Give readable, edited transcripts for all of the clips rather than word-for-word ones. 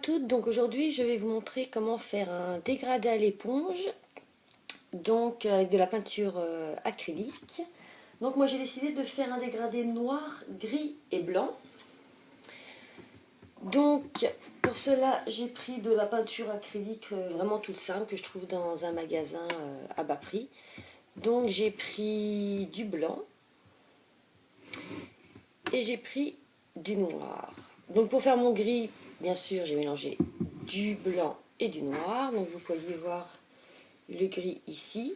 toutes, donc aujourd'hui je vais vous montrer comment faire un dégradé à l'éponge, donc avec de la peinture acrylique. Donc moi j'ai décidé de faire un dégradé noir, gris et blanc. Donc pour cela j'ai pris de la peinture acrylique vraiment toute simple que je trouve dans un magasin à bas prix. Donc j'ai pris du blanc et j'ai pris du noir. Donc pour faire mon gris, bien sûr j'ai mélangé du blanc et du noir, donc vous pouvez voir le gris ici.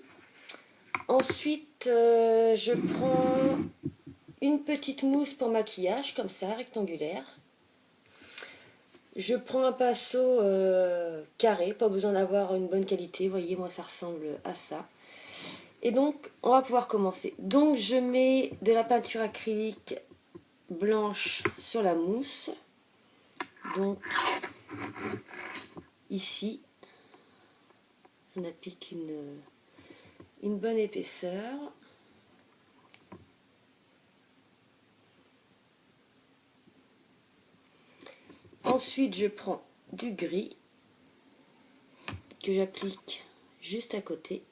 Ensuite je prends une petite mousse pour maquillage comme ça, rectangulaire. Je prends un pinceau carré, pas besoin d'avoir une bonne qualité, vous voyez moi ça ressemble à ça. Et donc on va pouvoir commencer. Donc je mets de la peinture acrylique blanche sur la mousse. Donc ici on applique une bonne épaisseur. Ensuite je prends du gris que j'applique juste à côté.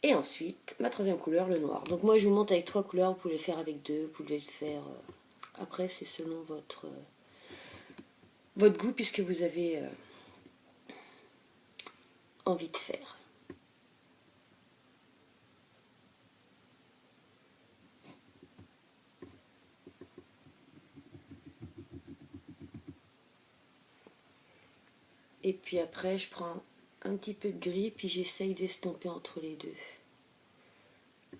Et ensuite, ma troisième couleur, le noir. Donc moi, je vous montre avec 3 couleurs. Vous pouvez le faire avec 2, vous pouvez le faire... après, c'est selon votre goût, puisque vous avez envie de faire. Et puis après, je prends un petit peu de gris, puis j'essaye d'estomper entre les deux.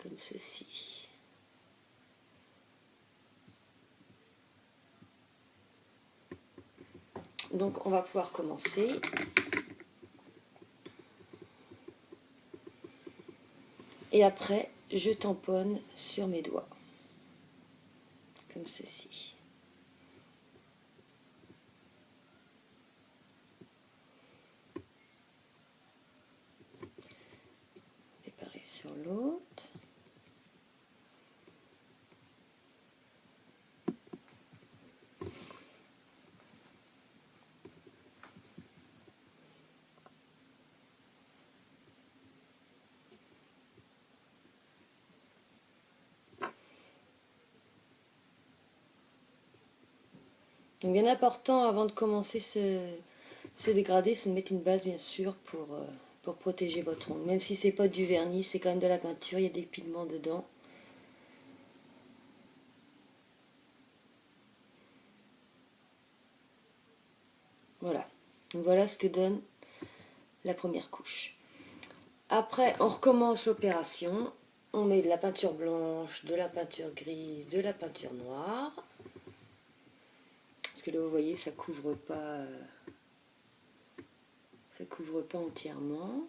Comme ceci. Donc on va pouvoir commencer. Et après, je tamponne sur mes doigts. Comme ceci. Et pareil sur l'autre. Donc bien important avant de commencer ce dégradé, c'est de mettre une base bien sûr pour protéger votre ongle. Même si c'est pas du vernis, c'est quand même de la peinture, il y a des pigments dedans. Voilà. Donc voilà ce que donne la première couche. Après on recommence l'opération. On met de la peinture blanche, de la peinture grise, de la peinture noire. Parce que là vous voyez ça couvre pas entièrement.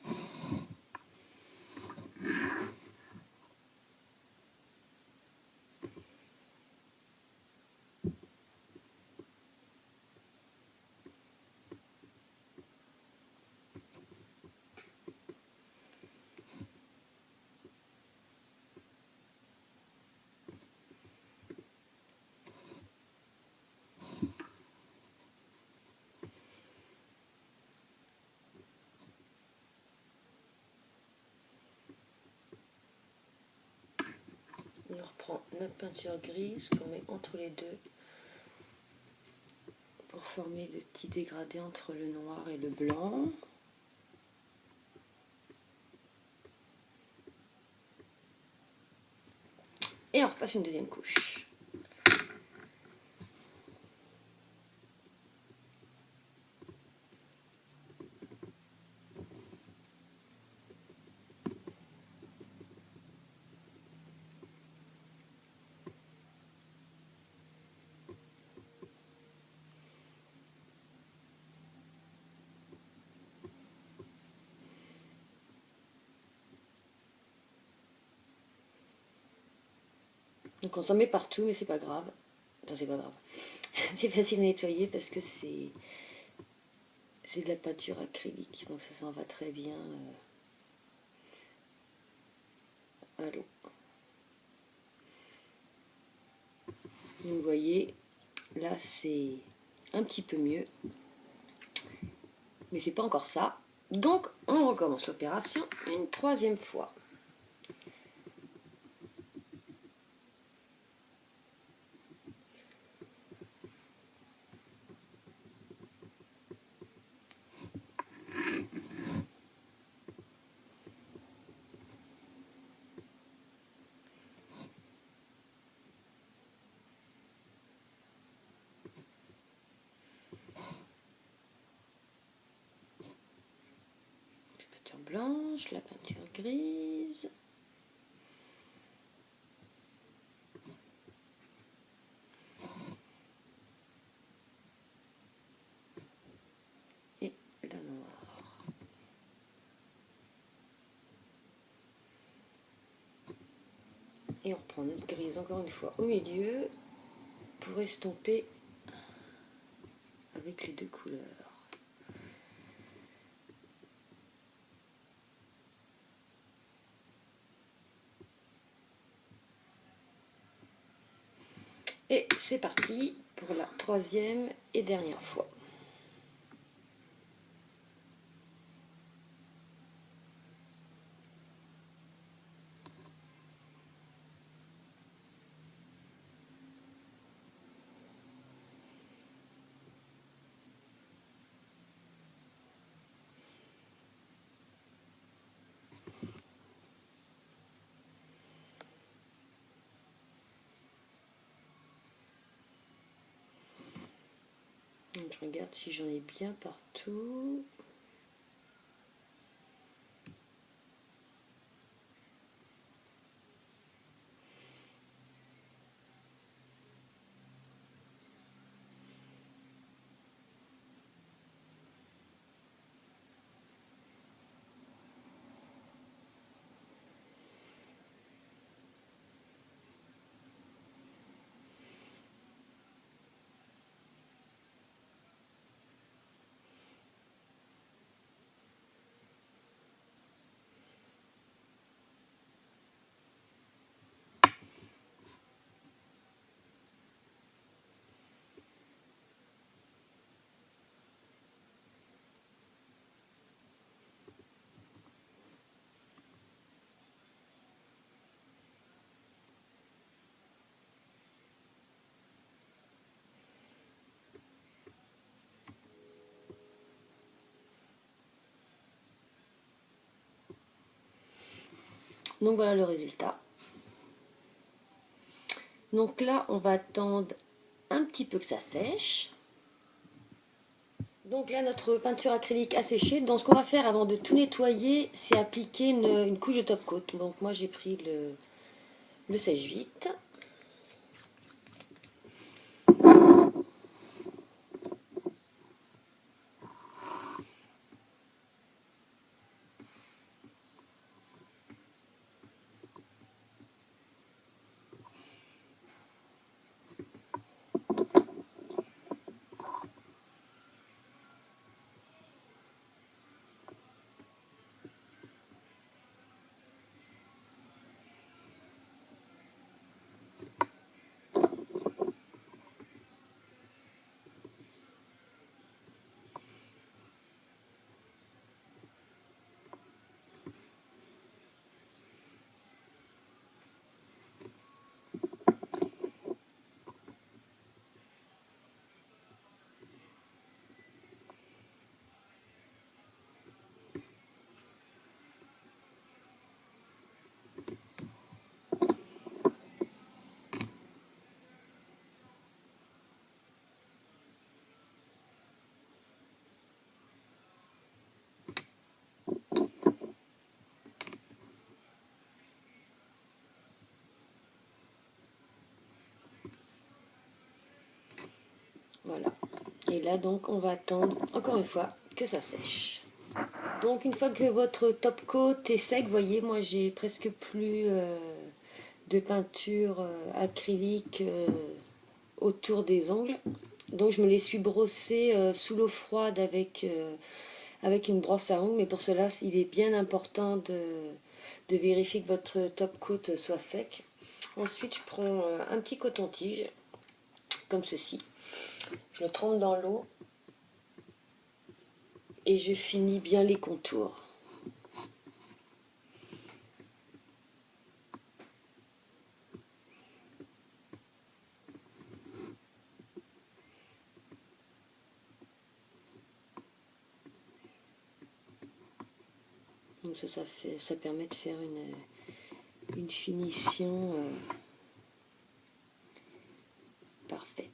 On reprend notre peinture grise qu'on met entre les deux pour former le petit dégradé entre le noir et le blanc. Et on repasse une deuxième couche. Donc on s'en met partout, mais c'est pas grave. Enfin, c'est pas grave. C'est facile à nettoyer parce que c'est de la peinture acrylique, donc ça s'en va très bien. à l'eau. Vous voyez, là c'est un petit peu mieux, mais c'est pas encore ça. Donc on recommence l'opération une troisième fois. Blanche, la peinture grise. Et la noire. Et on reprend notre grise encore une fois au milieu pour estomper avec les deux couleurs. Et c'est parti pour la troisième et dernière fois. Donc, je regarde si j'en ai bien partout. Donc voilà le résultat. Donc là, on va attendre un petit peu que ça sèche. Donc là, notre peinture acrylique a séché. Donc ce qu'on va faire avant de tout nettoyer, c'est appliquer une couche de top coat. Donc moi, j'ai pris le sèche-vite. Voilà. Et là, donc, on va attendre encore une fois que ça sèche. Donc, une fois que votre top coat est sec, vous voyez, moi, j'ai presque plus de peinture acrylique autour des ongles. Donc, je me les suis brossés sous l'eau froide avec une brosse à ongles. Mais pour cela, il est bien important de de vérifier que votre top coat soit sec. Ensuite, je prends un petit coton-tige, comme ceci. Je le trempe dans l'eau et je finis bien les contours. Donc ça permet de faire une finition parfaite.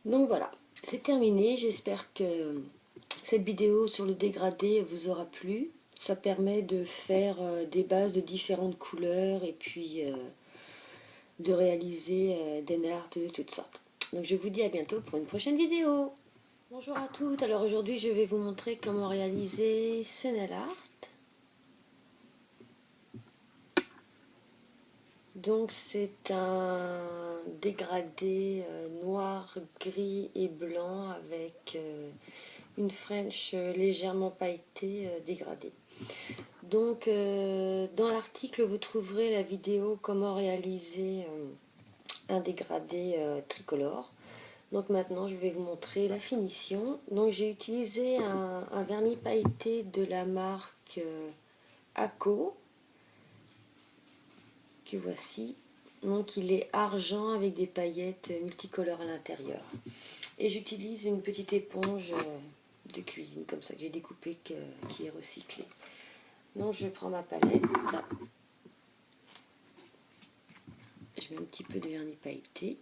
Donc voilà, c'est terminé. J'espère que cette vidéo sur le dégradé vous aura plu. Ça permet de faire des bases de différentes couleurs et puis de réaliser des nails art de toutes sortes. Donc je vous dis à bientôt pour une prochaine vidéo. Bonjour à toutes, alors aujourd'hui je vais vous montrer comment réaliser ce nail art. Donc c'est un dégradé noir, gris et blanc avec une French légèrement pailletée dégradée. Donc dans l'article vous trouverez la vidéo comment réaliser un dégradé tricolore. Donc maintenant je vais vous montrer la finition. Donc j'ai utilisé un vernis pailleté de la marque Aco, que voici. Donc il est argent avec des paillettes multicolores à l'intérieur. Et j'utilise une petite éponge de cuisine comme ça que j'ai découpée qui est recyclée. Donc je prends ma palette, je mets un petit peu de vernis pailleté.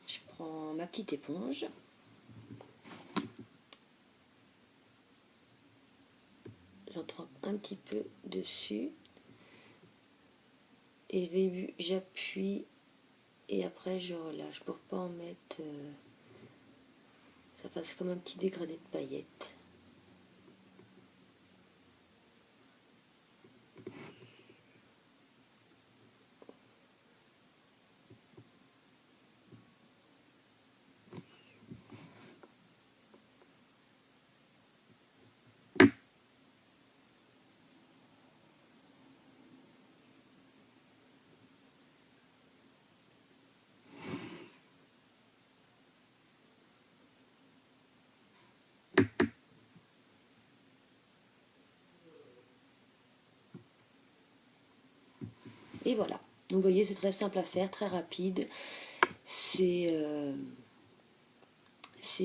Je prends ma petite éponge. J'en trempe un petit peu dessus. Et au début j'appuie et après je relâche pour pas en mettre, ça fasse comme un petit dégradé de paillettes. Et voilà, donc vous voyez c'est très simple à faire, très rapide, c'est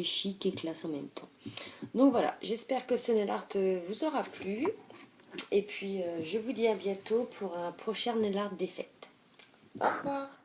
chic et classe en même temps. Donc voilà, j'espère que ce nail art vous aura plu, et puis je vous dis à bientôt pour un prochain nail art des fêtes. Au revoir.